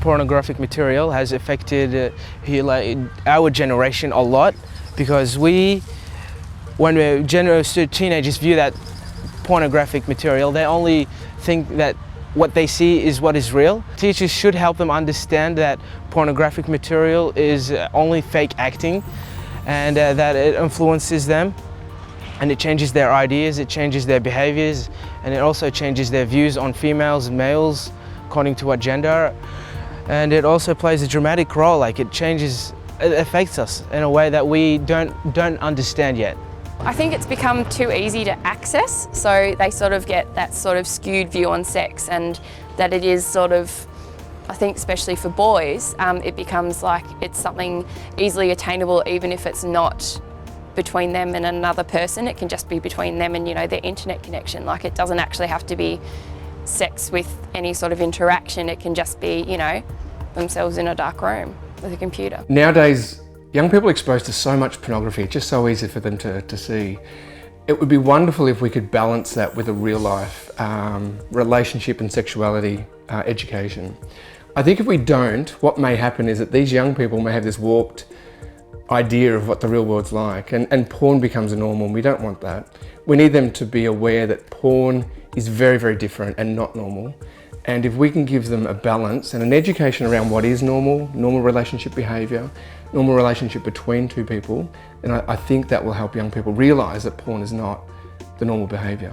pornographic material has affected our generation a lot, because when teenagers view that pornographic material, they only think that what they see is what is real. Teachers should help them understand that pornographic material is only fake acting, and that it influences them, and it changes their ideas, it changes their behaviors, and it also changes their views on females and males according to what gender. And it also plays a dramatic role, like it affects us in a way that we don't understand yet. I think it's become too easy to access, so they sort of get that sort of skewed view on sex, and that it is sort of, I think especially for boys, it becomes like it's something easily attainable, even if it's not between them and another person. It can just be between them and, their internet connection. Like, it doesn't actually have to be sex with any sort of interaction. It can just be, themselves in a dark room with a computer. Nowadays, young people are exposed to so much pornography. It's just so easy for them to see. It would be wonderful if we could balance that with a real life relationship and sexuality education. I think if we don't, what may happen is that these young people may have this warped idea of what the real world's like, and porn becomes a normal. We don't want that. We need them to be aware that porn is very, very different and not normal. And if we can give them a balance and an education around what is normal relationship behaviour, normal relationship between two people, then I think that will help young people realise that porn is not the normal behaviour.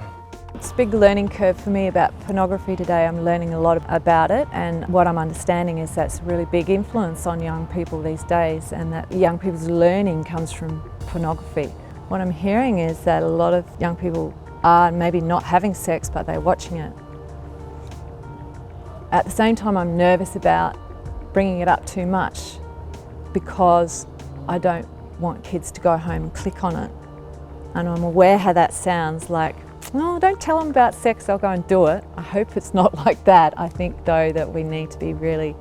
It's a big learning curve for me about pornography today. I'm learning a lot about it, and what I'm understanding is that's a really big influence on young people these days, and that young people's learning comes from pornography. What I'm hearing is that a lot of young people are maybe not having sex, but they're watching it. At the same time, I'm nervous about bringing it up too much, because I don't want kids to go home and click on it. And I'm aware how that sounds, like, no, don't tell them about sex, they'll go and do it. I hope it's not like that. I think, though, that we need to be really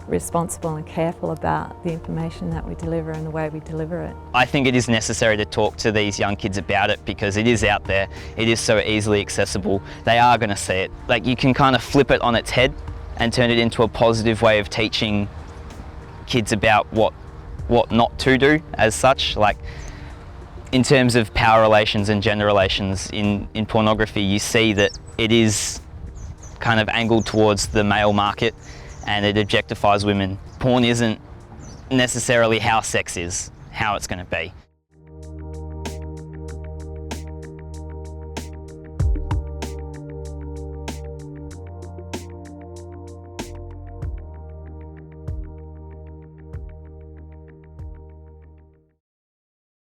responsible and careful about the information that we deliver and the way we deliver it. I think it is necessary to talk to these young kids about it, because it is out there, it is so easily accessible. They are going to see it. Like, you can kind of flip it on its head and turn it into a positive way of teaching kids about what not to do as such. Like, in terms of power relations and gender relations in pornography, you see that it is kind of angled towards the male market, and it objectifies women. Porn isn't necessarily how sex is, how it's going to be.